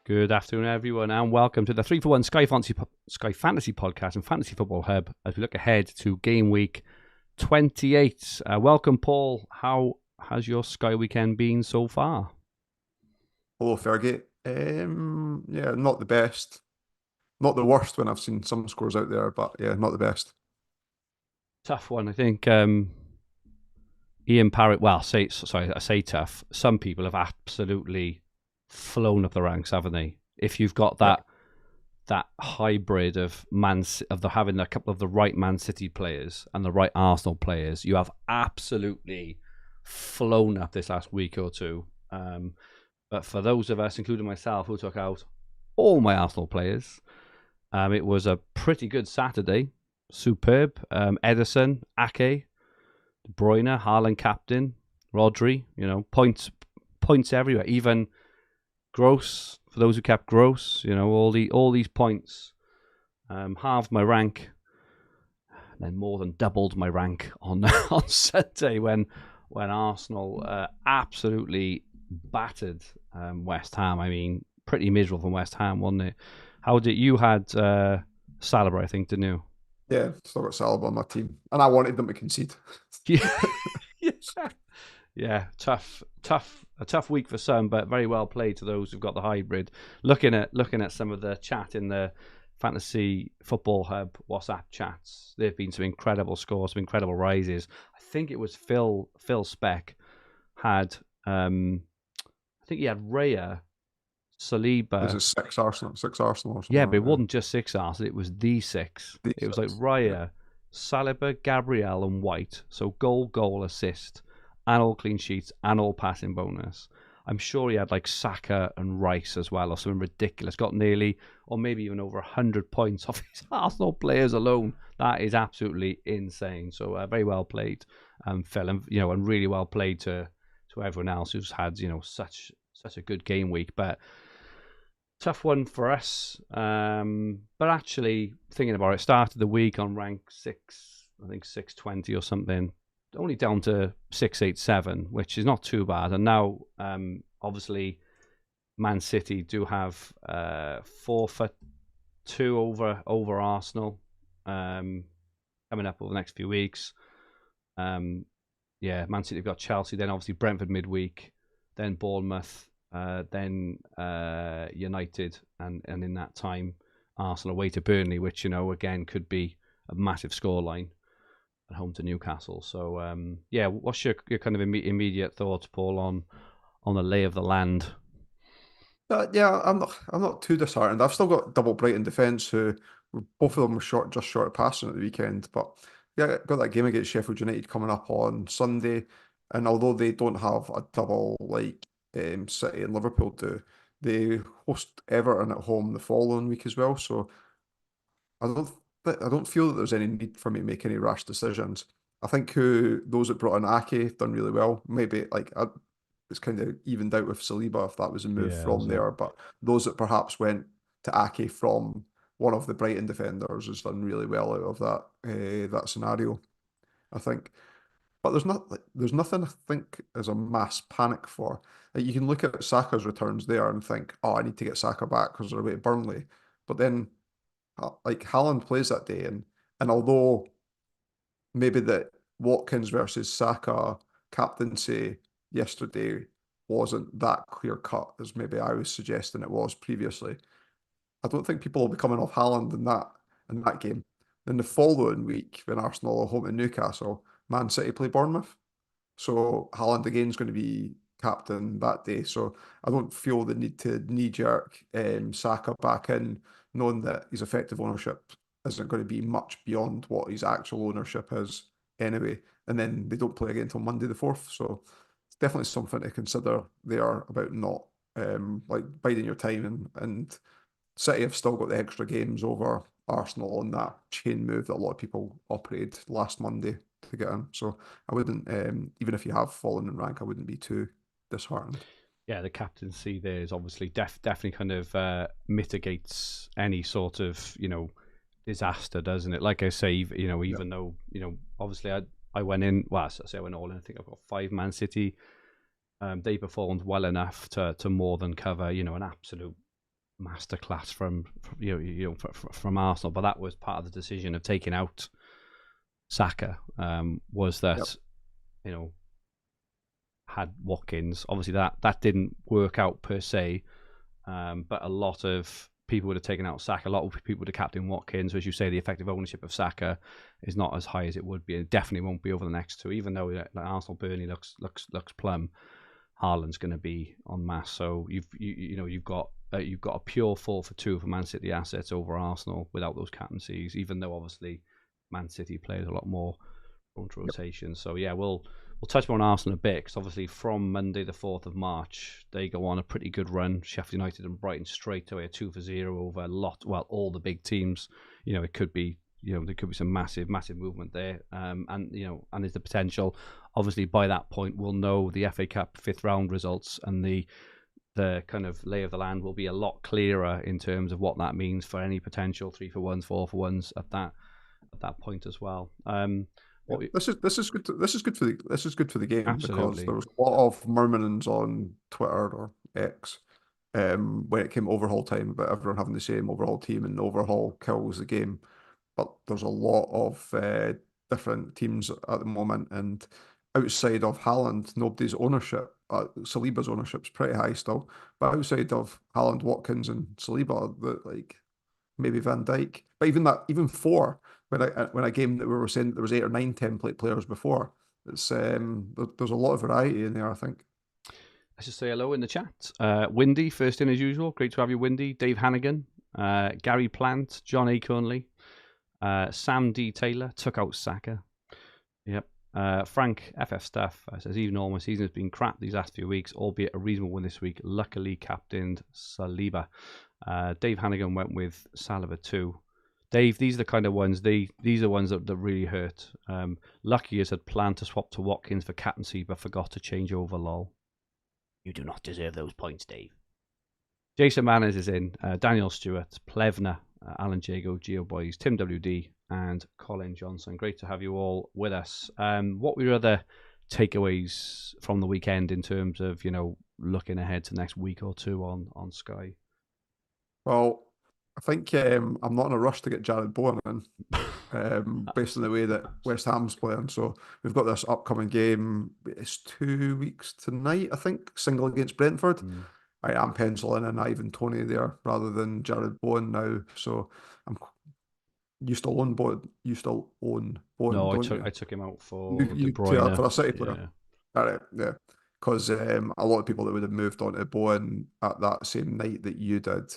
Good afternoon, everyone, and welcome to the 3-for-1 Sky Fantasy Podcast and Fantasy Football Hub as we look ahead to Gameweek 28. Welcome, Paul. How has your Sky weekend been so far? Hello, Fergi. Yeah, not the best. Not the worst when I've seen some scores out there, but yeah, not the best. Tough one, I think. Ian Parrott, I say tough. Some people have absolutely flown up the ranks, haven't they? If you've got that hybrid of having a couple of the right Man City players and the right Arsenal players, you have absolutely flown up this last week or two. But for those of us, including myself, who took out all my Arsenal players, it was a pretty good Saturday. Superb. Ederson, Ake, De Bruyne, Haaland captain, Rodri. Points everywhere. Even Gross, for those who kept Gross, all these points halved my rank, then more than doubled my rank on Sunday when Arsenal absolutely battered West Ham. I mean, pretty miserable from West Ham, wasn't it? You had Salah, I think, didn't you? Yeah, still got Salah on my team, and I wanted them to concede. Yeah, a tough week for some, but very well played to those who've got the hybrid. Looking at some of the chat in the Fantasy Football Hub WhatsApp chats, there have been some incredible scores, some incredible rises. I think it was Phil Speck had, I think he had Raya, Saliba. This is six Arsenal or something. Yeah, but it wasn't just 6 Arsenal, it was the 6. It was like Raya, Saliba, Gabriel, and White. So goal, assist, and all clean sheets, and all passing bonus. I'm sure he had like Saka and Rice as well, or something ridiculous. Got nearly, or maybe even over 100 points off his Arsenal players alone. That is absolutely insane. So very well played, Phil, and really well played to everyone else who's had such a good game week. But tough one for us. But actually, thinking about it, started the week on rank 6, I think 620 or something. Only down to 687, which is not too bad. And now, obviously, Man City do have 4 for 2 over Arsenal coming up over the next few weeks. Man City have got Chelsea, then obviously Brentford midweek, then Bournemouth, then United, and in that time, Arsenal away to Burnley, which again could be a massive scoreline. At home to Newcastle. So what's your kind of immediate thoughts, Paul, on the lay of the land? I'm not too disheartened. I've still got double Brighton defence, who both of them were just short of passing at the weekend. But yeah, got that game against Sheffield United coming up on Sunday, and although they don't have a double like City and Liverpool do, they host Everton at home the following week as well. So I don't feel that there's any need for me to make any rash decisions. I think those that brought in Ake done really well. Maybe it's kind of evened out with Saliba if that was a move from there. But those that perhaps went to Ake from one of the Brighton defenders has done really well out of that scenario, I think. But there's nothing I think is a mass panic for. Like, you can look at Saka's returns there and think, oh, I need to get Saka back because they're away to Burnley. But then like Haaland plays that day, and although maybe that Watkins versus Saka captaincy yesterday wasn't that clear cut as maybe I was suggesting it was previously, I don't think people will be coming off Haaland in that game. Then the following week, when Arsenal are home to Newcastle, Man City play Bournemouth, so Haaland again is going to be captain that day. So I don't feel the need to knee-jerk Saka back in, knowing that his effective ownership isn't going to be much beyond what his actual ownership is anyway. And then they don't play again until Monday the 4th. So it's definitely something to consider there about not like biding your time. And City have still got the extra games over Arsenal on that chain move that a lot of people operated last Monday to get in. So I wouldn't, even if you have fallen in rank, I wouldn't be too disheartened. Yeah, the captaincy there is obviously definitely kind of mitigates any sort of disaster, doesn't it? Like I say, even though obviously I went in. Well, I say I went all in. I think I've got 5 Man City. They performed well enough to more than cover an absolute masterclass from from Arsenal, but that was part of the decision of taking out Saka. Was that Yep. Had Watkins. Obviously, that didn't work out per se, but a lot of people would have taken out Saka. A lot of people would have captained Watkins. So as you say, the effective ownership of Saka is not as high as it would be. It definitely won't be over the next two. Even though like Arsenal Burnley looks plumb, Haaland's going to be en masse. So you've got a pure 4-for-2 for Man City assets over Arsenal without those captaincies. Even though obviously Man City plays a lot more prone to rotation. So yeah, we'll touch on Arsenal a bit because obviously from Monday the 4th of March they go on a pretty good run. Sheffield United and Brighton straight away, 2-0 over all the big teams. It could be there could be some massive movement there, and there's the potential. Obviously, by that point, we'll know the FA Cup 5th round results, and the kind of lay of the land will be a lot clearer in terms of what that means for any potential 3-for-1s, 4-for-1s at that point as well. This is good. This is good for the game because Absolutely. there was a lot of murmurings on Twitter or X when it came overhaul time about everyone having the same overhaul team and overhaul kills the game. But there's a lot of different teams at the moment, and outside of Haaland, nobody's ownership. Saliba's ownership's pretty high still, but outside of Haaland, Watkins, and Saliba, like maybe Van Dijk, but even four when a game that we were saying that there was 8 or 9 template players before. It's there's a lot of variety in there, I think. Let's just say hello in the chat. Windy, first in as usual. Great to have you, Windy. Dave Hannigan, Gary Plant, John Acornley, Sam D. Taylor took out Saka. Yep. Frank FF Stuff says, even though my season has been crap these last few weeks, albeit a reasonable one this week, luckily captained Saliba. Dave Hannigan went with Saliba too. Dave, these are the kind of ones, these are ones that really hurt. Lucky as had planned to swap to Watkins for captaincy, but forgot to change over, lol. You do not deserve those points, Dave. Jason Manners is in, Daniel Stewart, Plevna, Alan Jago, Geo Boys, Tim WD, and Colin Johnson. Great to have you all with us. What were your other takeaways from the weekend in terms of, looking ahead to the next week or two on Sky? Well, I think I'm not in a rush to get Jared Bowen in, based on the way that West Ham's playing. So we've got this upcoming game. It's 2 weeks tonight, I think, single against Brentford. I am penciling in Ivan Toney there rather than Jared Bowen now. So you still own Bowen. You still own Bowen, No, don't you? I took him out for De You Bruyne. for a City player. Yeah. All right, yeah. Because a lot of people that would have moved on to Bowen at that same night that you did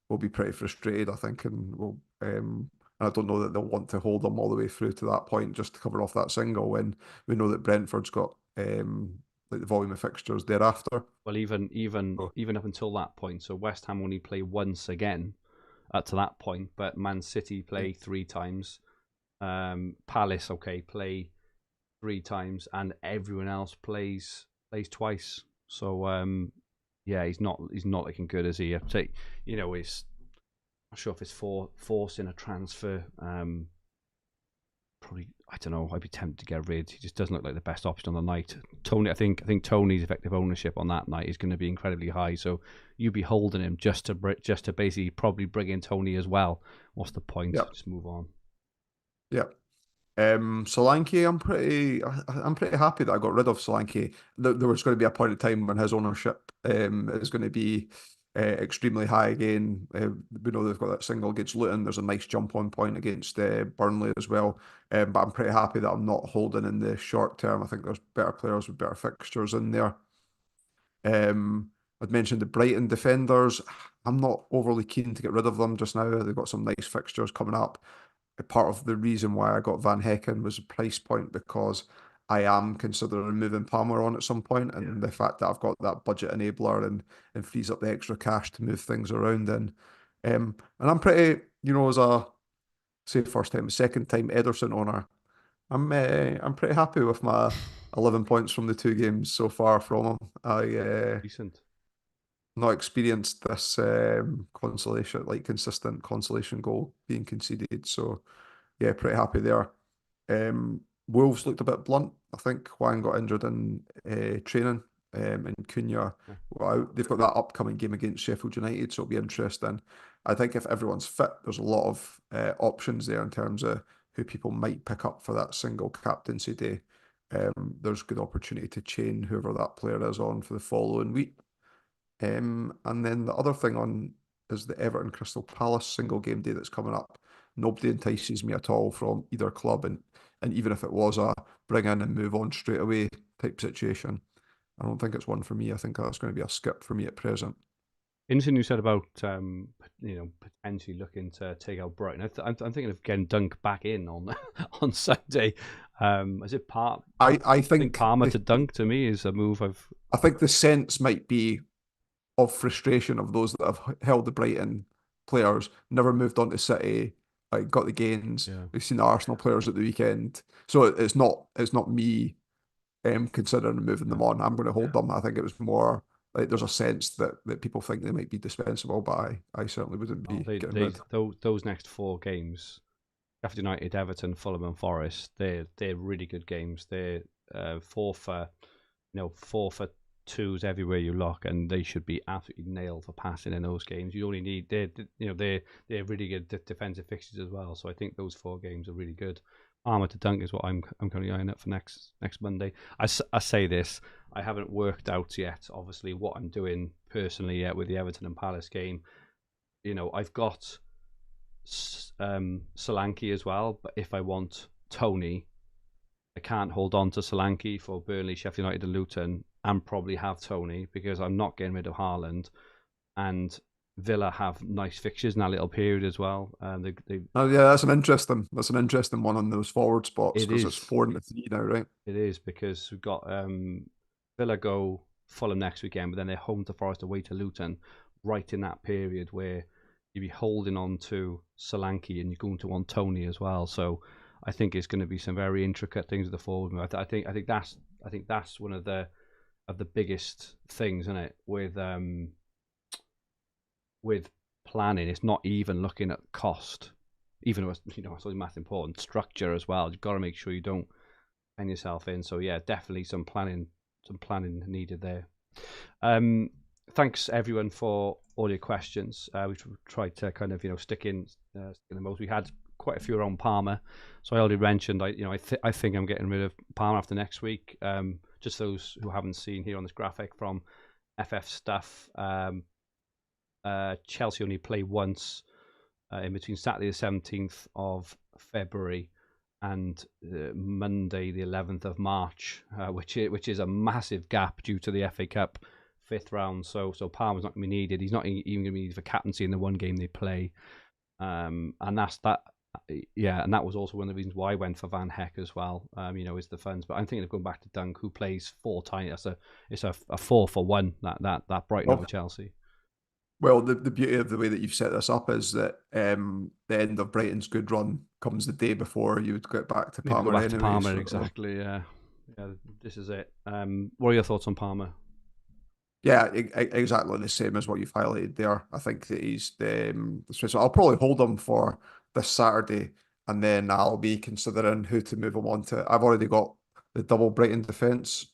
will be pretty frustrated, I think, and will. And I don't know that they'll want to hold them all the way through to that point just to cover off that single when we know that Brentford's got like the volume of fixtures thereafter. Well, even up until that point, so West Ham only play once again to that point, but Man City play 3 times. Palace, play 3 times, and everyone else plays twice. So yeah, he's not looking good, is he? He's not sure if it's forcing a transfer. Probably, I don't know. I'd be tempted to get rid. He just doesn't look like the best option on the night. Tony, I think Tony's effective ownership on that night is going to be incredibly high. So you'd be holding him just to basically probably bring in Tony as well. What's the point? Yep. Just move on. Yep. Solanke, I'm pretty happy that I got rid of Solanke. There was going to be a point in time when his ownership is going to be extremely high again. We know they've got that single against Luton. There's a nice jump on point against Burnley as well. But I'm pretty happy that I'm not holding in the short term. I think there's better players with better fixtures in there. I'd mentioned the Brighton defenders. I'm not overly keen to get rid of them just now. They've got some nice fixtures coming up. Part of the reason why I got Van Hecken was the price point, because I am considering moving Palmer on at some point, and the fact that I've got that budget enabler and frees up the extra cash to move things around in. And I'm pretty, as a second time Ederson owner, I'm pretty happy with my 11 points from the 2 games so far from him. Decent. Not experienced this consistent consolation goal being conceded. So yeah, pretty happy there. Wolves looked a bit blunt. I think Hwang got injured in training and Cunha Yeah. were out. They've got that upcoming game against Sheffield United, so it'll be interesting. I think if everyone's fit, there's a lot of options there in terms of who people might pick up for that single captaincy day. There's good opportunity to chain whoever that player is on for the following week. And then the other thing on is the Everton Crystal Palace single game day that's coming up. Nobody entices me at all from either club, and even if it was a bring in and move on straight away type situation, I don't think it's one for me. I think that's going to be a skip for me at present. Interesting you said about potentially looking to take out Brighton. I'm thinking of getting Dunk back in on on Sunday. Is it part? I think think Palmer to Dunk to me is a move I think the sense might be of frustration of those that have held the Brighton players, never moved on to City, like got the gains. Yeah. We've seen the Arsenal players at the weekend, so it's not me considering moving them on. I'm going to hold them. I think it was more like there's a sense that people think they might be dispensable, but I certainly wouldn't be getting rid. Those next 4 games, Sheffield United, Everton, Fulham, and Forest, they're really good games. They're 4 for 2s everywhere you look, and they should be absolutely nailed for passing in those games. You only need they're really good defensive fixtures as well. So I think those 4 games are really good. Armour to Dunk is what I'm currently eyeing up for next Monday. I say this, I haven't worked out yet, obviously, what I'm doing personally yet with the Everton and Palace game. I've got Solanke as well, but if I want Tony, I can't hold on to Solanke for Burnley, Sheffield United, and Luton, and probably have Tony because I'm not getting rid of Haaland, and Villa have nice fixtures in that little period as well. Oh yeah, that's an interesting one on those forward spots It because it's is. 4-3 now, right? It is because we've got Villa go Fulham next weekend, but then they're home to Forest, away to Luton, right in that period where you'd be holding on to Solanke and you're going to want Tony as well. So I think it's going to be some very intricate things with the forward move. I think that's one of the biggest things, isn't it? With planning, it's not even looking at cost, even though it's math important, structure as well. You've got to make sure you don't pen yourself in. So yeah, definitely some planning needed there. Thanks everyone for all your questions. We've tried to kind of stick in the most. We had quite a few around Palmer, so I already mentioned I think I'm getting rid of Palmer after next week. Just those who haven't seen here on this graphic from FF stuff. Chelsea only play once in between Saturday the 17th of February and Monday the 11th of March, which is a massive gap due to the FA Cup 5th round. So Palmer's not going to be needed. He's not even going to be needed for captaincy in the one game they play. And that's that. Yeah, and that was also one of the reasons why I went for Van Heck as well. Is the funds. But I'm thinking of going back to Dunk, who plays 4 times. It's a 4-for-1 that Brighton over Chelsea. Well, the beauty of the way that you've set this up is that the end of Brighton's good run comes the day before you would get back to Palmer go back anyway. To Palmer, exactly, yeah. This is it. What are your thoughts on Palmer? Yeah, exactly the same as what you've highlighted there. I think that he's so I'll probably hold him for this Saturday, and then I'll be considering who to move him on to. I've already got the double Brighton defence,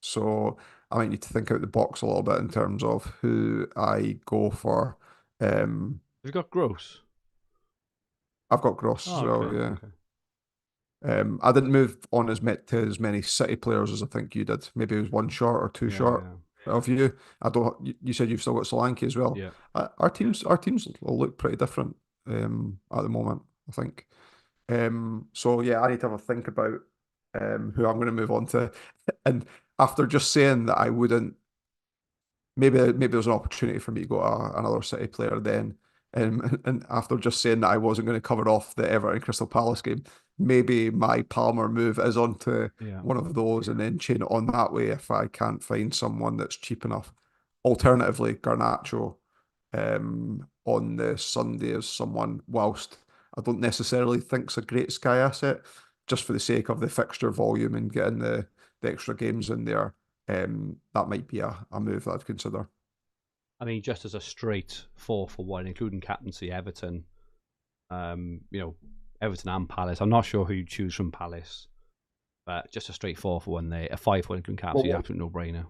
so I might need to think out the box a little bit in terms of who I go for. You've got Gross. I've got Gross, so yeah. Okay. I didn't move on to as many City players as I think you did. Maybe it was 1 short or 2 short of you. You said you've still got Solanke as well. Yeah. Our teams will look pretty different at the moment, I think. So yeah, I need to have a think about who I'm going to move on to. And after just saying that I wouldn't, maybe there's an opportunity for me to go to another City player then. And after just saying that I wasn't going to cover off the Everton Crystal Palace game, maybe my Palmer move is onto one of those and then chain it on that way if I can't find someone that's cheap enough. Alternatively, Garnacho on the Sunday is someone, whilst I don't necessarily think it's a great Sky asset, just for the sake of the fixture volume and getting the extra games in there, that might be a move that I'd consider. I mean, just as a straight 4-for-1, including captaincy, Everton, Everton and Palace. I'm not sure who you'd choose from Palace, but just a straight 4-for-1 there. A 5-for-1 including captaincy, absolute no-brainer.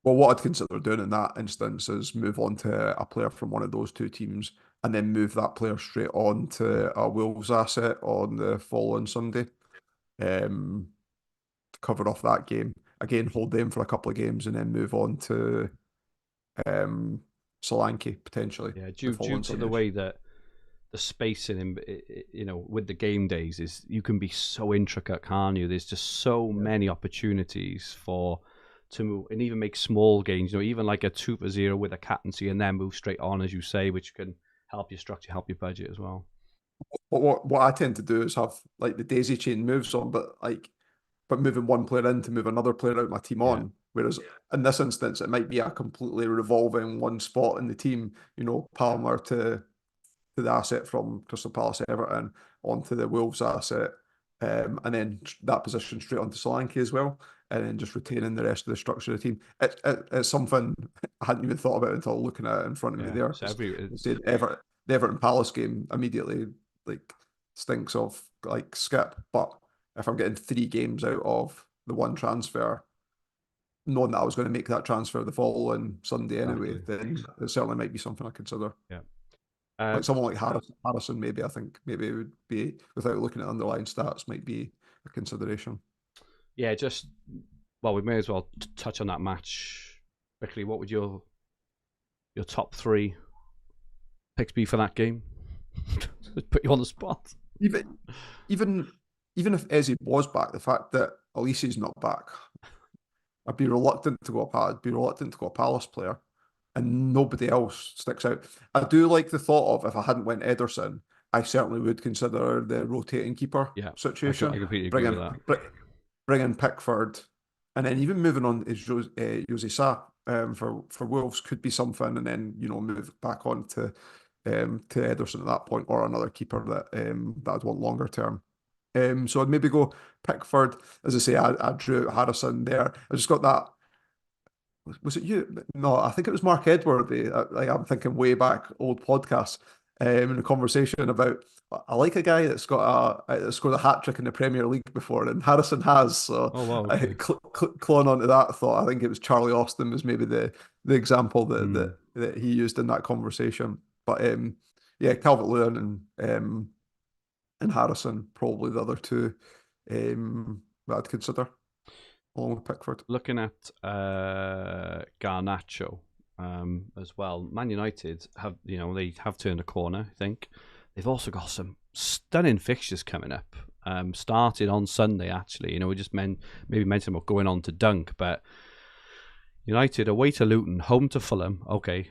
Well, what I'd consider doing in that instance is move on to a player from one of those two teams and then move that player straight on to a Wolves asset on the following Sunday, to cover off that game. Again, hold them for a couple of games and then move on to Solanke potentially Yeah, the due following to the Sunday. way that the spacing in, with the game days is, you can be so intricate, can't you? There's just so Yeah. many opportunities to move and even make small gains. Even like a 2-0 with a captaincy and then move straight on, as you say, which can help your structure, help your budget as well. But what I tend to do is have like the daisy chain moves on, but moving one player in to move another player out of my team Yeah, on. Whereas in this instance, it might be a completely revolving one spot in the team. Palmer to the asset from Crystal Palace Everton onto the Wolves asset, and then that position straight onto Solanke as well, and then just retaining the rest of the structure of the team. It's something I hadn't even thought about until looking at it in front of me yeah. there. So Because it's the Everton Palace game immediately like stinks of like skip, but if I'm getting 3 games out of the one transfer, knowing that I was going to make that transfer the following Sunday anyway, exactly. then it certainly might be something I consider. Yeah. Like someone like Harrison, maybe I think maybe it would be, without looking at underlying stats, might be a consideration. Yeah, we may as well touch on that match quickly. What would your top 3 picks be for that game? Put you on the spot. Even even even if Eze was back, the fact that Elise's not back, I'd be reluctant to go. I'd be reluctant to go a Palace player, and nobody else sticks out. I do like the thought of, if I hadn't went Ederson, I certainly would consider the rotating keeper Yeah, I situation. completely agree with Bringing that. bringing Pickford, and then even moving on is Jose Sa, for Wolves could be something, and then move back on to Ederson at that point, or another keeper that I'd want longer term. So I'd maybe go Pickford. As I say, I drew Harrison there. I just got that. Was it you? No, I think it was Mark Edwardy. I'm thinking way back, old podcasts, in a conversation about, I like a guy that's scored a hat trick in the Premier League before, and Harrison has. So Oh wow, I okay. clawing onto that thought. I think it was Charlie Austin was maybe the example that Mm. he used in that conversation. But yeah, Calvert-Lewin and Harrison probably the other two that I'd consider along with Pickford. Looking at Garnacho as well. Man United they have turned a corner. I think they've also got some stunning fixtures coming up. Started on Sunday actually. We just maybe mentioned about going on to Dunk, but United away to Luton, home to Fulham. Okay.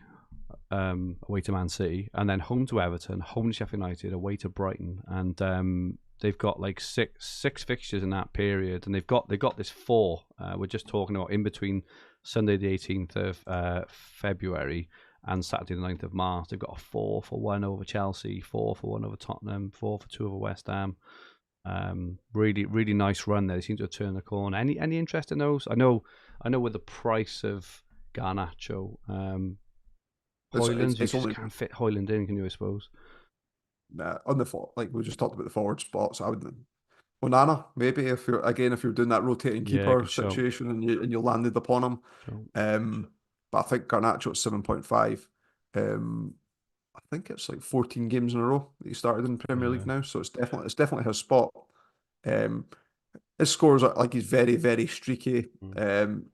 Away to Man City, and then home to Everton, home to Sheffield United, away to Brighton, and they've got like six fixtures in that period, and they've got this 4. We're just talking about in between Sunday the 18th of February and Saturday the 9th of March. They've got a 4-1 over Chelsea, 4-1 over Tottenham, 4-2 over West Ham. Really, really nice run there. They seem to have turned the corner. Any interest in those? I know with the price of Garnacho. Hoylands, you It's just only can't fit Hoyland in, can you? I suppose. on like we just talked about the forward spots. I would Onana maybe if you're doing that rotating Yeah, keeper good show. situation and you landed upon him. So, But I think Garnacho at 7.5. I think it's like 14 games in a row that he started in Premier yeah. League now, so it's definitely his spot. Um, his scores are like, he's very, very streaky. Mm.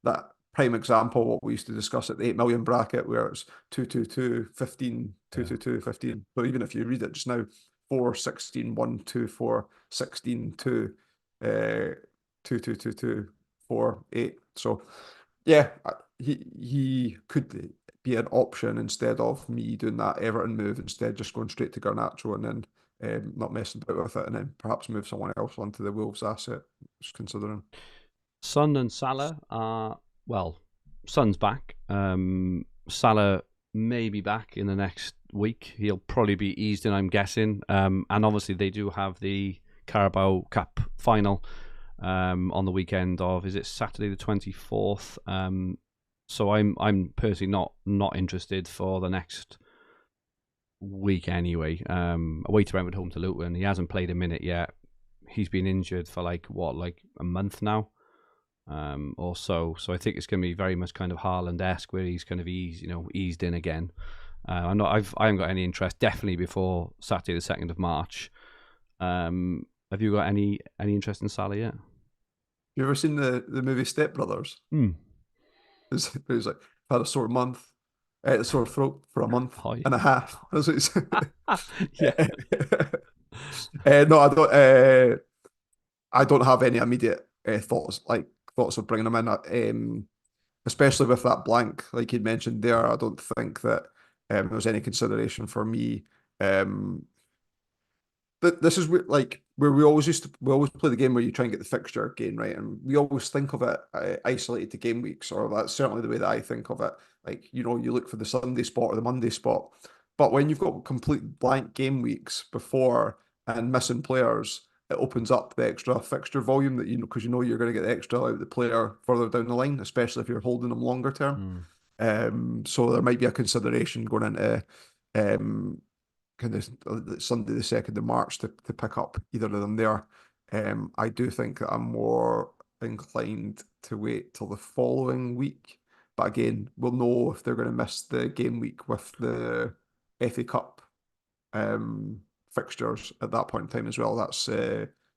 That prime example, what we used to discuss at the 8 million bracket, where it's 2-2-2, 15, Yeah. 2-2-2, 15. So even if you read it just now, 4, 16, 1, 2, 4, 16, 2, 2, 2, 2, 2, 4, 8. So yeah, he could be an option instead of me doing that Everton move, instead just going straight to Garnacho and then not messing about with it, and then perhaps move someone else onto the Wolves asset, just considering. Son and Salah are, well, Son's back. Salah may be back in the next week. He'll probably be eased in, I'm guessing. And obviously they do have the Carabao Cup final on the weekend of, is it Saturday the 24th? So I'm personally not interested for the next week anyway. Away to Brentford, home to Luton. He hasn't played a minute yet. He's been injured for like a month now. also. So I think it's going to be very much kind of Haaland-esque, where he's kind of eased in again. I haven't got any interest definitely before Saturday the 2nd of March. Have you got any interest in Salah yet? You ever seen the movie Step Brothers? It's like, I've had a sore month, a sore throat for a month Oh, and a half. That's what he said. yeah. No, I don't have any immediate thoughts of bringing them in. Especially with that blank, like you'd mentioned there. I don't think that there was any consideration for me. Um, this is like where we always play the game where you try and get the fixture gain right, and we always think of it isolated to game weeks, or that's certainly the way that I think of it. Like, you look for the Sunday spot or the Monday spot, but when you've got complete blank game weeks before and missing players, it opens up the extra fixture volume that because you're going to get the extra out of the player further down the line, especially if you're holding them longer term. So there might be a consideration going into um, kind of Sunday the 2nd of March to pick up either of them there. I do think that I'm more inclined to wait till the following week. But again, we'll know if they're going to miss the game week with the FA Cup fixtures at that point in time as well. That's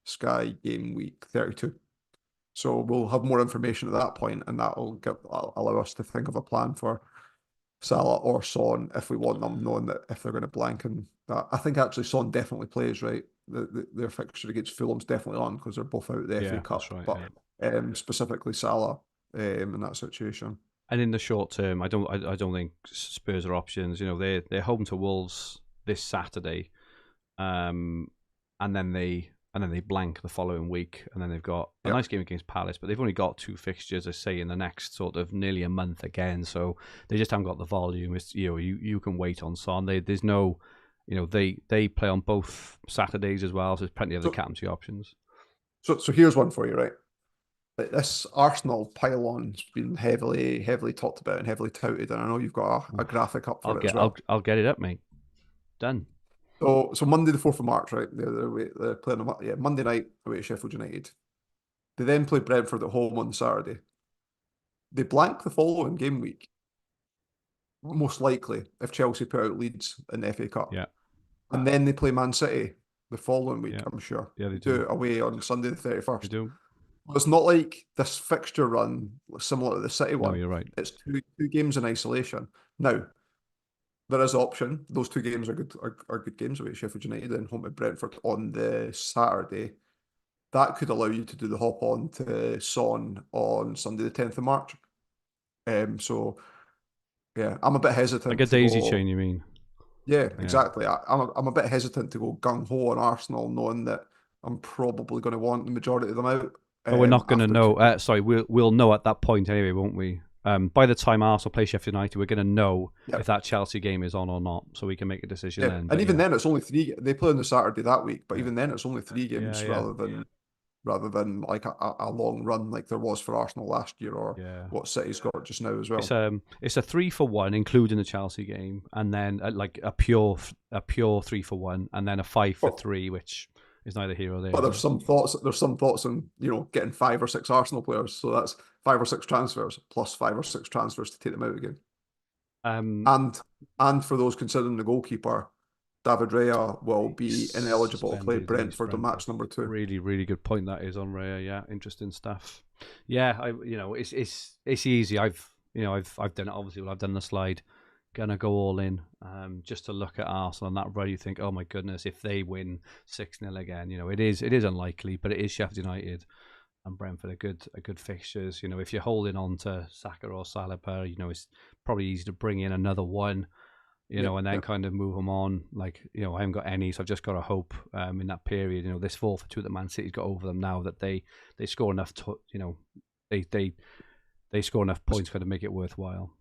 Sky Game Week 32. So we'll have more information at that point, and that'll allow us to think of a plan for Salah or Son if we want them, knowing that if they're going to blank. And I think actually Son definitely plays, right. Their fixture against Fulham's definitely on because they're both out of the FA Cup. Right, but specifically Salah in that situation. And in the short term, I don't think Spurs are options. They're home to Wolves this Saturday, and then they blank the following week, and then they've got a nice game against Palace, but they've only got 2 fixtures, I say, in the next sort of nearly a month again. So they just haven't got the volume. It's you can wait on Son. There's no, they play on both Saturdays as well. So there's plenty of the captaincy options. So here's one for you, right? This Arsenal pylon's been heavily talked about and heavily touted, and I know you've got a graphic up for it as well. I'll get it up, mate. Done. So Monday the 4th of March, right? They're playing Monday night away at Sheffield United. They then play Brentford at home on Saturday. They blank the following game week, most likely, if Chelsea put out Leeds in the FA Cup. Yeah. And then they play Man City the following week, I'm sure. Yeah, they do. Away on Sunday the 31st. They do. It's not like this fixture run similar to the City one. No, you're right. It's two games in isolation. Now, there is option. Those 2 games are good games away at Sheffield United and home at Brentford on the Saturday. That could allow you to do the hop on to Son on Sunday the 10th of March. So yeah, I'm a bit hesitant. Like a daisy chain, you mean? Yeah, exactly. I'm a bit hesitant to go gung ho on Arsenal, knowing that I'm probably going to want the majority of them out. But we're not going to know. We'll know at that point anyway, won't we? By the time Arsenal play Sheffield United, we're going to know if that Chelsea game is on or not, so we can make a decision then. And even then, it's only 3. They play on the Saturday that week, but even then, it's only 3 games rather than like a long run like there was for Arsenal last year, or what City's got just now as well. It's a 3-for-1, including the Chelsea game, and then like a pure 3-for-1, and then a 5-for-3, which is neither here or there. But there's some thoughts on getting 5 or 6 Arsenal players, so that's 5 or 6 transfers plus 5 or 6 transfers to take them out again. And for those considering the goalkeeper, David Raya will be ineligible to play Brentford on match number 2. Really, really good point that is on Raya. Yeah, interesting stuff. Yeah, it's easy. I've done it. Obviously, I've done the slide. Gonna go all in. Just to look at Arsenal and that run, you think, oh my goodness, if they win 6-0 again, it is unlikely, but it is Sheffield United and Brentford are good fixtures. If you're holding on to Saka or Saliba, it's probably easy to bring in another one. And then kind of move them on. Like, I haven't got any, so I've just got to hope in that period, this 4-for-2 that Man City's got over them now, that they score enough, they score enough points for to make it worthwhile.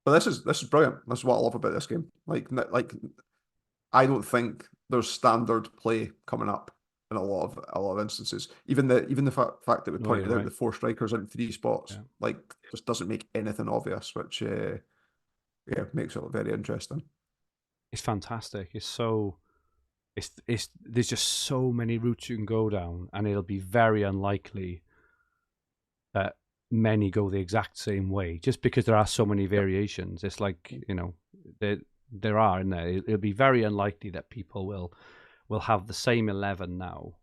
But this is brilliant. This is what I love about this game. Like I don't think there's standard play coming up in a lot of instances. Even the fact that we pointed out the 4 strikers in 3 spots, just doesn't make anything obvious, which makes it look very interesting. It's fantastic. There's just so many routes you can go down, and it'll be very unlikely that many go the exact same way, just because there are so many variations. It's like, there are in there. It'll be very unlikely that people will have the same 11 now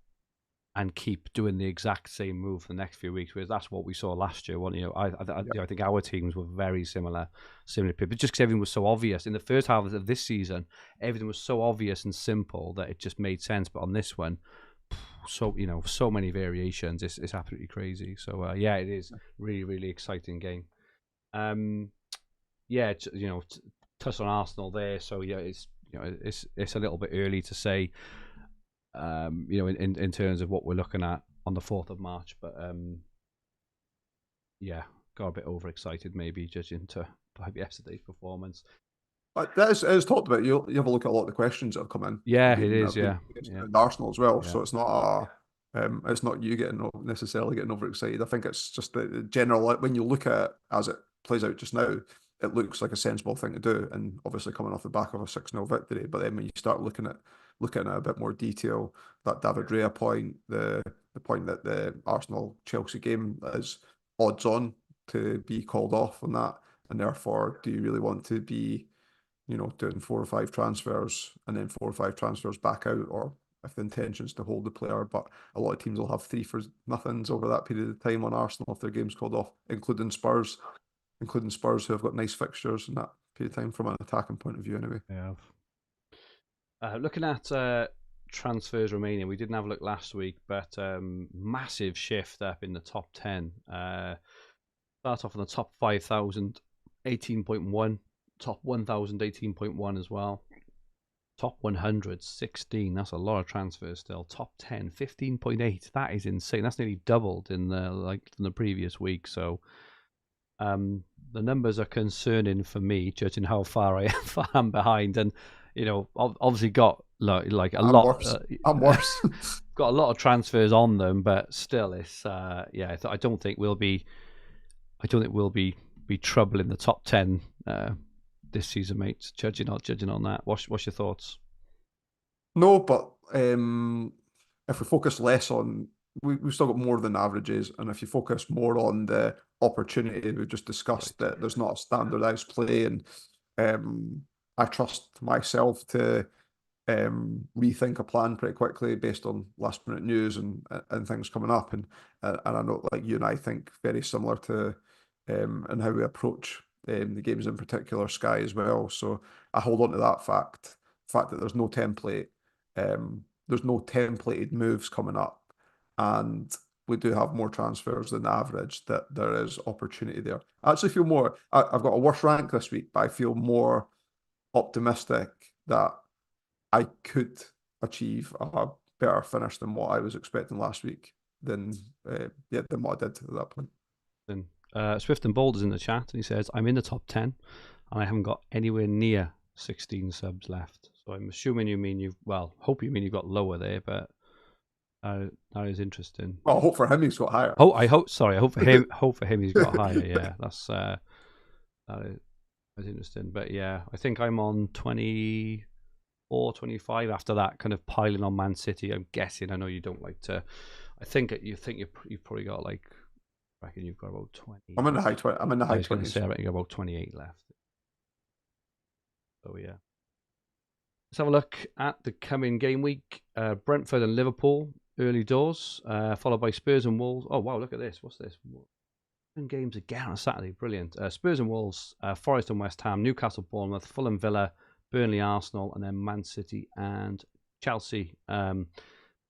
and keep doing the exact same move for the next few weeks. Whereas that's what we saw last year. I think our teams were very similar people, just because everything was so obvious in the first half of this season. Everything was so obvious and simple that it just made sense. But on this one, so many variations. It's absolutely crazy. So it is really, really exciting game. Touch on Arsenal there. So it's a little bit early to say. In terms of what we're looking at on the 4th of March, but got a bit overexcited maybe judging by yesterday's performance. But that is talked about. You have a look at a lot of the questions that have come in. Yeah, it is. Arsenal as well. Yeah. So it's not it's not you necessarily getting overexcited. I think it's just the general, when you look at it as it plays out just now, it looks like a sensible thing to do, and obviously coming off the back of a 6-0 victory. But then when you start looking at a bit more detail, that David Raya point, the point that the Arsenal-Chelsea game is odds on to be called off on that, and therefore, do you really want to be, doing 4 or 5 transfers and then 4 or 5 transfers back out, or if the intention is to hold the player? But a lot of teams will have 3 for nothings over that period of time on Arsenal if their game's called off, including Spurs who have got nice fixtures in that period of time from an attacking point of view anyway. Yeah. Looking at transfers remaining, we didn't have a look last week, but massive shift up in the top 10. Start off in the top 5,000, 18.1, top 1,000, 18.1 as well. Top 100, 16. That's a lot of transfers still. Top 10, 15.8. That is insane. That's nearly doubled in the previous week. So the numbers are concerning for me, judging how far I am behind, and obviously got like a lot. I'm worse. Got a lot of transfers on them, but still, it's I don't think we'll be trouble in the top 10 this season, mate. Judging on that, what's your thoughts? No, but if we focus less on, we've still got more than averages, and if you focus more on the opportunity we just discussed, that there's not a standardized play, and I trust myself to rethink a plan pretty quickly based on last minute news and things coming up, and I know, like you and I think very similar to and how we approach the games, in particular Sky as well. So I hold on to that fact that there's no template, there's no templated moves coming up, and we do have more transfers than the average, that there is opportunity there. I actually feel more, I've got a worse rank this week, but I feel more optimistic that I could achieve a better finish than what I was expecting last week than what I did at that point. Then Swift and Bold is in the chat, and he says, I'm in the top 10 and I haven't got anywhere near 16 subs left. So I'm assuming hope you mean you've got lower there, but that is interesting. Well, I hope for him he's got higher. I hope for him he's got higher. Yeah, that's that is interesting. But yeah, I think I'm on 24, 25 after that, kind of piling on Man City. I'm guessing. I know you don't like to. I think you've probably got I reckon you've got about 20. I'm in the high 20. I'm in the high 20s. I was going to say I reckon you've got about 28 left. So yeah. Let's have a look at the coming game week. Brentford and Liverpool, early doors, followed by Spurs and Wolves. Oh, wow, look at this. What's this? Games again on Saturday. Brilliant. Spurs and Wolves, Forest and West Ham, Newcastle, Bournemouth, Fulham, Villa, Burnley, Arsenal, and then Man City and Chelsea. Probably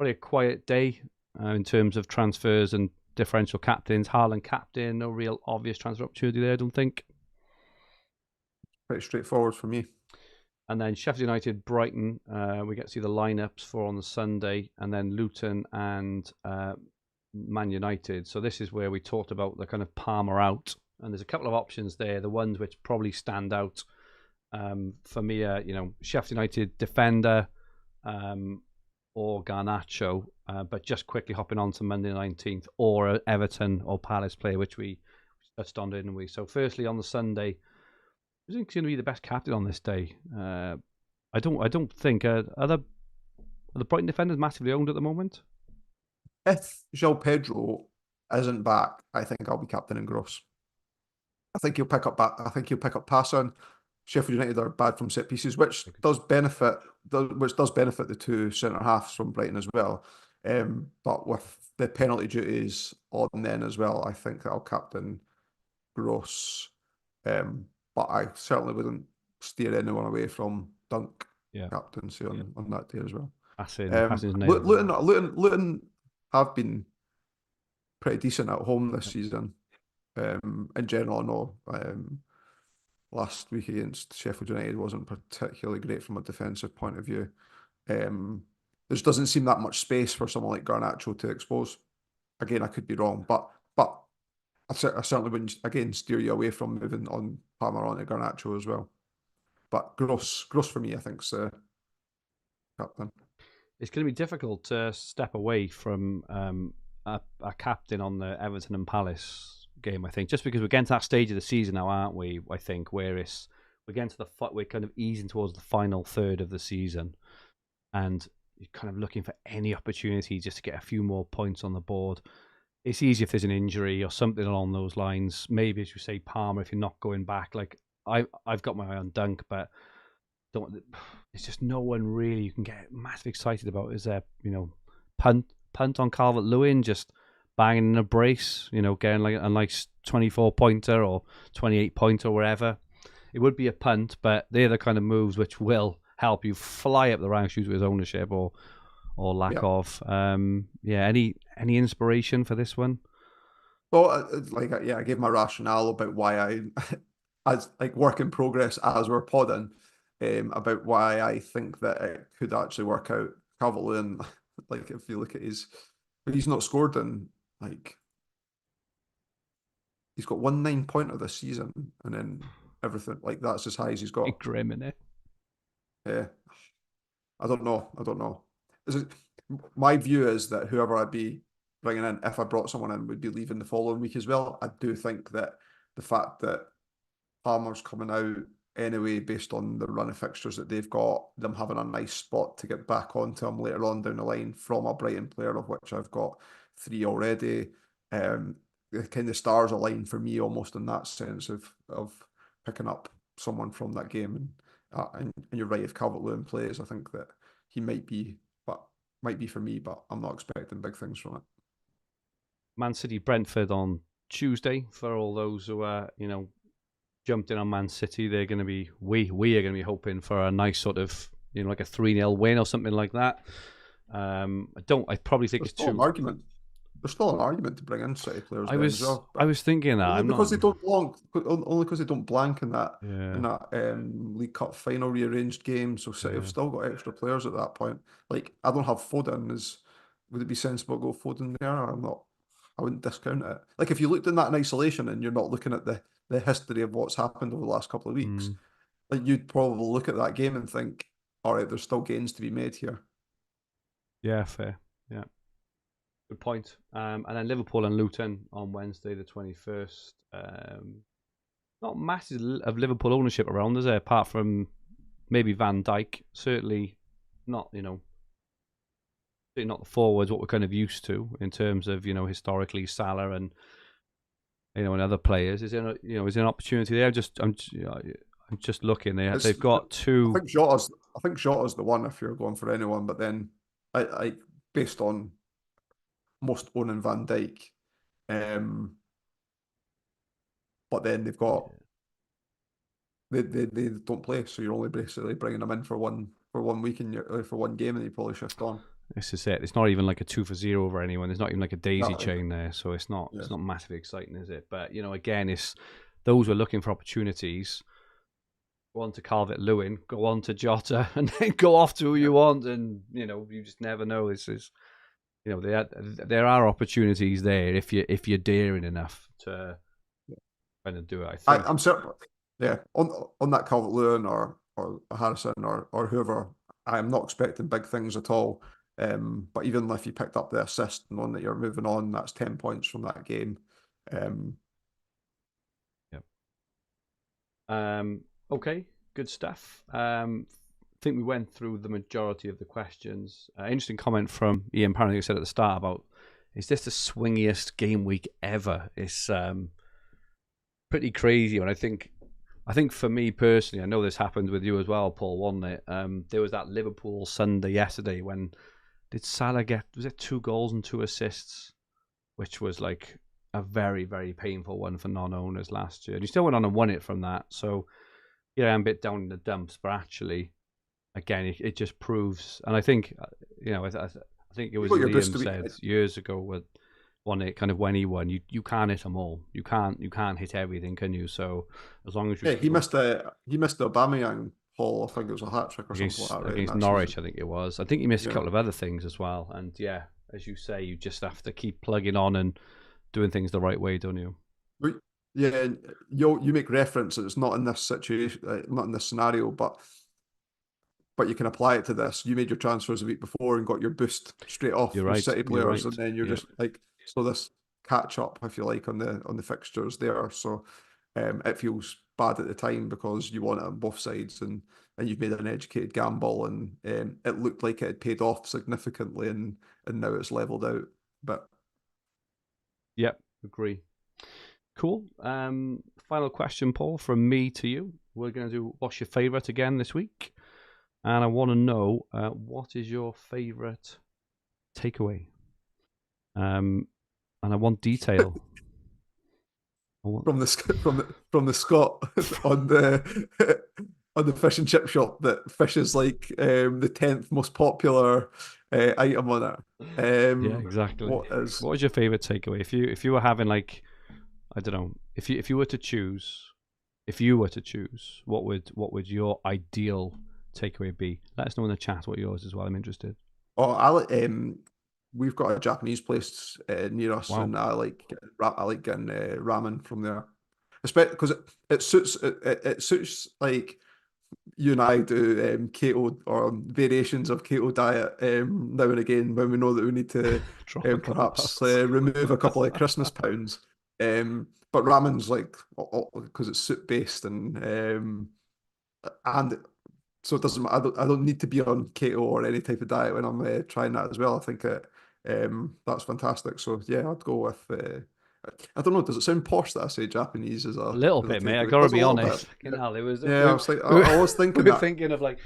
a quiet day in terms of transfers and differential captains. Haaland captain, no real obvious transfer opportunity there, I don't think. Pretty straightforward for me. And then Sheffield United, Brighton, we get to see the lineups for on the Sunday, and then Luton and Man United. So this is where we talked about the kind of Palmer out, and there's a couple of options there. The ones which probably stand out for me are, Sheffield United defender or Garnacho, but just quickly hopping on to Monday the 19th, or Everton or Palace player, which we touched on, didn't we? So firstly, on the Sunday, I think he's going to be the best captain on this day. I don't think are the Brighton defenders massively owned at the moment? If João Pedro isn't back, I think I'll be captaining Gross. I think he'll pick up passing. Sheffield United are bad from set pieces, which does benefit the two centre halves from Brighton as well. But with the penalty duties on then as well, I think that I'll captain Gross. But I certainly wouldn't steer anyone away from Dunk captaincy on that day as well. Passing's nailed. Luton have been pretty decent at home this season. In general, I know last week against Sheffield United wasn't particularly great from a defensive point of view. There just doesn't seem that much space for someone like Garnacho to expose. Again, I could be wrong, but I certainly wouldn't, again, steer you away from moving on Palmer onto Garnacho as well. But Gross for me, I think, is captain. It's going to be difficult to step away from a captain on the Everton and Palace game, I think, just because we're getting to that stage of the season now, aren't we? I think where we're getting to we're kind of easing towards the final third of the season, and you're kind of looking for any opportunity just to get a few more points on the board. It's easy if there's an injury or something along those lines. Maybe, as you say, Palmer, if you're not going back. Like I've got my eye on Dunk, but it's just no one really you can get massive excited about. Is there, punt on Calvert-Lewin, just banging in a brace, getting like a nice 24-pointer or 28-pointer or wherever. It would be a punt, but they're the kind of moves which will help you fly up the ranks with his ownership or lack of. Any inspiration for this one? Well, I gave my rationale about why I, as like work in progress as we're podding, about why I think that it could actually work out. Calvert-Lewin, like if you look at he's not scored in he's got 1 9-pointer this season, and then everything that's as high as he's got. Grim, isn't it? Yeah, I don't know. My view is that whoever I'd be bringing in, if I brought someone in, would be leaving the following week as well. I do think that the fact that Palmer's coming out anyway, based on the run of fixtures that they've got, them having a nice spot to get back onto him later on down the line from a Brighton player, of which I've got 3 already. The kind of stars align for me almost in that sense of picking up someone from that game. And you're right, if Calvert-Lewin plays, I think that he might be for me, but I'm not expecting big things from it. Man City Brentford on Tuesday. For all those who are, jumped in on Man City, they're going to be we are going to be hoping for a nice sort of like a 3-0 win or something like that. I probably think it's too. There's still an argument to bring in City players. I was thinking that only because they don't blank in that League Cup final rearranged game. So City have still got extra players at that point. Like I don't have Foden. Would it be sensible to go Foden there? I wouldn't discount it. Like if you looked in that in isolation and you're not looking at the history of what's happened over the last couple of weeks, like you'd probably look at that game and think, all right, there's still gains to be made here. Yeah, fair. Yeah. Good point. And then Liverpool and Luton on Wednesday the 21st. Not masses of Liverpool ownership around, is there? Apart from maybe Van Dijk. Certainly not, certainly not the forwards, what we're kind of used to in terms of, historically Salah and, and other players. Is there an opportunity there? I'm just looking there. They've got 2. I think Jota's the one if you're going for anyone, but then I based on most owning Van Dijk. But then they've got they don't play, so you're only basically bringing them in for one week and for one game, and you probably shift on. This is it. It's not even like a 2-for-0 over anyone. There's not even like a daisy chain there, so it's not massively exciting, is it? But again, it's those who are looking for opportunities. Go on to Calvert-Lewin, go on to Jota, and then go off to who you want, and you just never know. This is. There are opportunities there if you're daring enough to kind of do it. I think I'm certain. Yeah, on that Calvert-Lewin or Harrison or whoever, I am not expecting big things at all. But even if you picked up the assist and knowing that you're moving on, that's 10 points from that game. Okay, good stuff. I think we went through the majority of the questions. Interesting comment from Ian Parry, who said at the start about is this the swingiest game week ever? It's pretty crazy. And I think for me personally, I know this happened with you as well, Paul, wasn't it? There was that Liverpool Sunday yesterday when did Salah get, was it 2 goals and 2 assists, which was like a very, very painful one for non-owners last year. And he still went on and won it from that. So yeah, I'm a bit down in the dumps, but actually, again, it just proves. And I think, I think it was Liam said years ago with when he won, you can't hit them all. You can't hit everything, can you? So as long as you he missed the Aubameyang, Paul. I think it was a hat trick or something like that, right? Against Norwich, season. I think it was. I think he missed a couple of other things as well. And yeah, as you say, you just have to keep plugging on and doing things the right way, don't you? Yeah, you make reference that it's not in this situation, not in this scenario, but you can apply it to this. You made your transfers a week before and got your boost straight off with right. City players, and then you're just like, so this catch up, if you like, on the fixtures there. So it feels bad at the time because you want it on both sides, and you've made an educated gamble, and it looked like it had paid off significantly, and now it's leveled out. But yep, agree. Cool. Final question, Paul, from me to you. We're going to do what's your favourite again this week, and I want to know what is your favourite takeaway. And I want detail. From the Scot on the fish and chip shop that fish is like the 10th most popular item on it. Yeah, exactly. What was your favourite takeaway? If you were having like, I don't know, if you were to choose, what would your ideal takeaway be? Let us know in the chat what yours is. Well, I'm interested. Oh, we've got a Japanese place near us, and I like getting ramen from there, especially because it suits like you and I do keto or variations of keto diet now and again when we know that we need to perhaps remove a couple of Christmas pounds. But ramen's like, because it's soup based, and so it doesn't. I don't need to be on keto or any type of diet when I'm trying that as well. I think that's fantastic. So yeah, I'd go with. I don't know. Does it sound posh that I say Japanese as a little bit, mate? I gotta be honest. I was thinking. We're thinking of like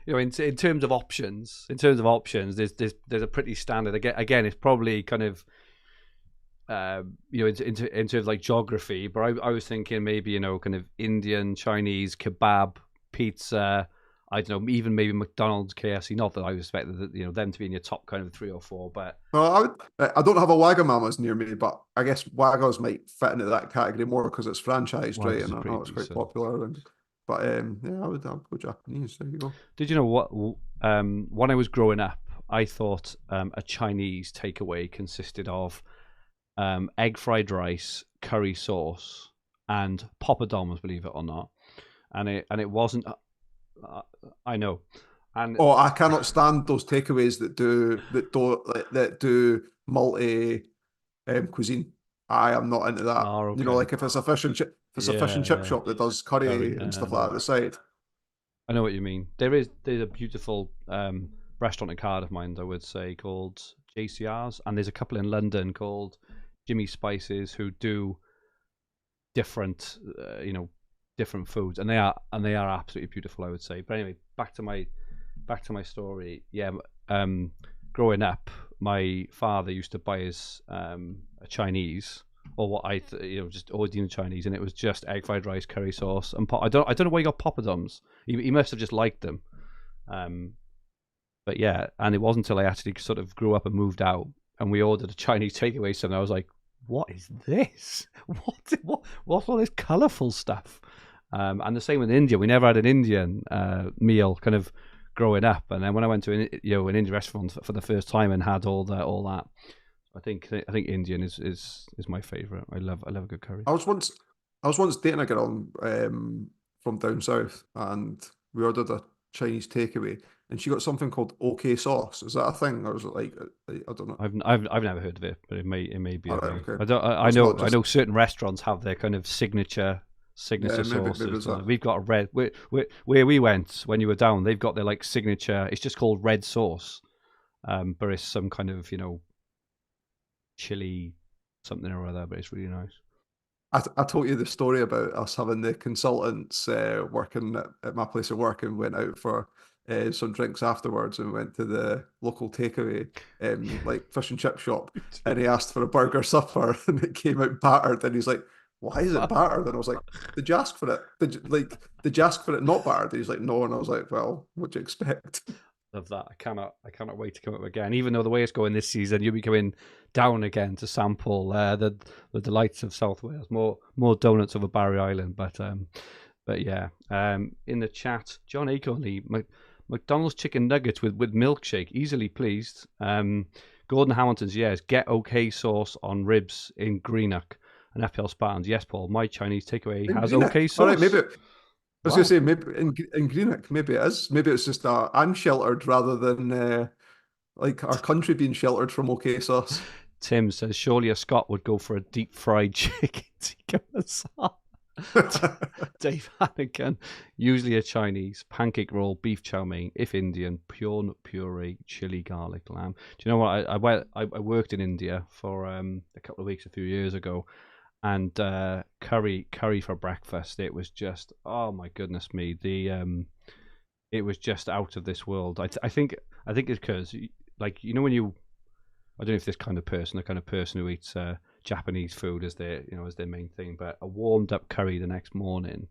in terms of options. There's a pretty standard. Again, it's probably kind of. In terms of like geography, but I was thinking maybe kind of Indian, Chinese, kebab, pizza. I don't know, even maybe McDonald's, KFC. Not that I expected that them to be in your top kind of 3 or 4, but I don't have a Wagamama's near me, but I guess Wagos might fit into that category more because it's franchised, right? And I know it's quite popular. But yeah, I would go Japanese. There you go. Did you know what? When I was growing up, I thought a Chinese takeaway consisted of egg fried rice, curry sauce, and poppadoms, believe it or not. And it wasn't. I know. And I cannot stand those takeaways that do multi cuisine. I am not into that. Okay. Like if it's a fish and chip, shop that does curry and stuff like that at the side. I know what you mean. There's a beautiful restaurant in Cardiff, I would say, called JCR's, and there's a couple in London called Jimmy Spices who do different foods, and they are absolutely beautiful, I would say. But anyway, back to my story. Yeah, growing up, my father used to buy us a Chinese, or what just ordinary Chinese, and it was just egg fried rice, curry sauce, and I don't know why he got poppadoms. He must have just liked them. But yeah, and it wasn't until I actually sort of grew up and moved out, and we ordered a Chinese takeaway. So I was like, "What is this? What's all this colourful stuff?" And the same with India. We never had an Indian meal kind of growing up, and then when I went to an Indian restaurant for the first time and had all that, I think Indian is my favourite. I love a good curry. I was once dating a girl from down south, and we ordered a Chinese takeaway, and she got something called OK sauce. Is that a thing, or is it like, I don't know? I've never heard of it, but it may be. Right, okay. I know certain restaurants have their kind of signature sauces. We've got a red. Where we went when you were down, they've got their like signature. It's just called red sauce, but it's some kind of chili something or other, but it's really nice. I told you the story about us having the consultants working at my place of work, and went out for some drinks afterwards, and went to the local takeaway, like fish and chip shop, and he asked for a burger supper, and it came out battered, and he's like, "Why is it battered?" And I was like, "Did you ask for it? Did you ask for it not battered?" And he's like, "No," and I was like, "Well, what do you expect?" Love that. I cannot wait to come up again. Even though the way it's going this season, you'll be coming down again to sample the delights of South Wales. More donuts over Barry Island, but yeah. In the chat, John Acornley, McDonald's chicken nuggets with milkshake, easily pleased. Gordon Hamilton's yes, get OK sauce on ribs in Greenock. And FPL Spartans, yes, Paul. My Chinese takeaway has Greenock. OK sauce. All right, maybe. I was going to say, maybe in Greenock, maybe it is. Maybe it's just I'm sheltered rather than like our country being sheltered from OK sauce. Tim says, surely a Scot would go for a deep fried chicken tikka masala. Dave Hannigan, usually a Chinese, pancake roll, beef chow mein, if Indian, puree, chili, garlic, lamb. Do you know what? I worked in India for a couple of weeks a few years ago, and curry for breakfast. It was just, oh my goodness me, it was just out of this world. I think it's because, like, you know, when you, I don't know if this kind of person, the kind of person who eats Japanese food as their main thing, but a warmed up curry the next morning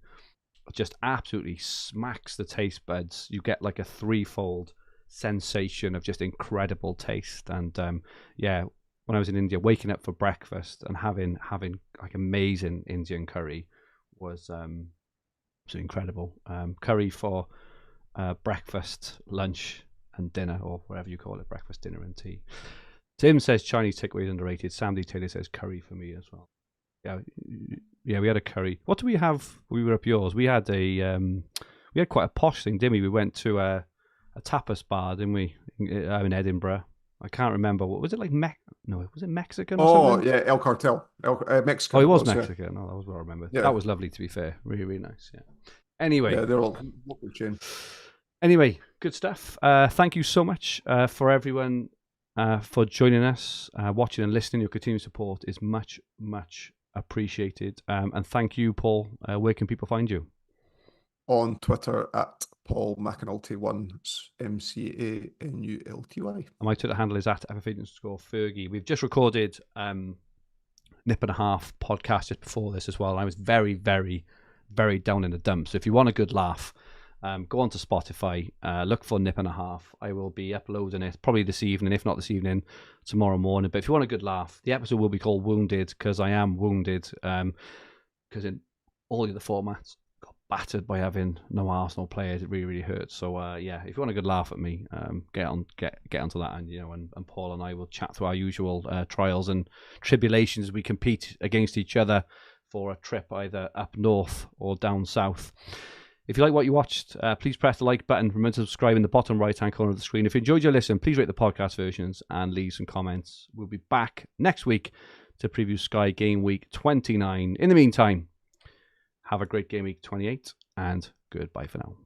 just absolutely smacks the taste buds. You get like a threefold sensation of just incredible taste. And yeah, when I was in India, waking up for breakfast and having like amazing Indian curry was incredible. Curry for breakfast, lunch, and dinner, or whatever you call it, breakfast, dinner, and tea. Tim says Chinese takeaway is underrated. Sam D. Taylor says curry for me as well. Yeah, we had a curry. What do we have? We were up yours. We had we had quite a posh thing, didn't we? We went to a tapas bar, didn't we, in Edinburgh? I can't remember. What was it like? No, was it Mexican or something? Oh yeah, El Cartel, Mexican. Oh, it was Mexican. Yeah. Oh, that was what I remember. Yeah. That was lovely, to be fair. Really, really nice. Yeah. Anyway, yeah, they're all local chain. Anyway, good stuff. Thank you so much for everyone for joining us, watching and listening. Your continued support is much, much appreciated. And thank you, Paul. Where can people find you? On Twitter at Paul McAnulty1, MCANULTY. And my Twitter handle is at FF_Fergi. We've just recorded Nip and a Half podcast just before this as well. And I was very, very, very down in the dumps. So if you want a good laugh, go on to Spotify, look for Nip and a Half. I will be uploading it probably this evening, if not this evening, tomorrow morning. But if you want a good laugh, the episode will be called Wounded, because I am wounded, because in all the other formats, got battered by having no Arsenal players. It really, really hurts. So yeah, if you want a good laugh at me, get onto that, and and Paul and I will chat through our usual trials and tribulations as we compete against each other for a trip either up north or down south. If you like what you watched, please press the like button. Remember to subscribe in the bottom right-hand corner of the screen. If you enjoyed your listen, please rate the podcast versions and leave some comments. We'll be back next week to preview Sky Game Week 29. In the meantime, have a great Game Week 28, and goodbye for now.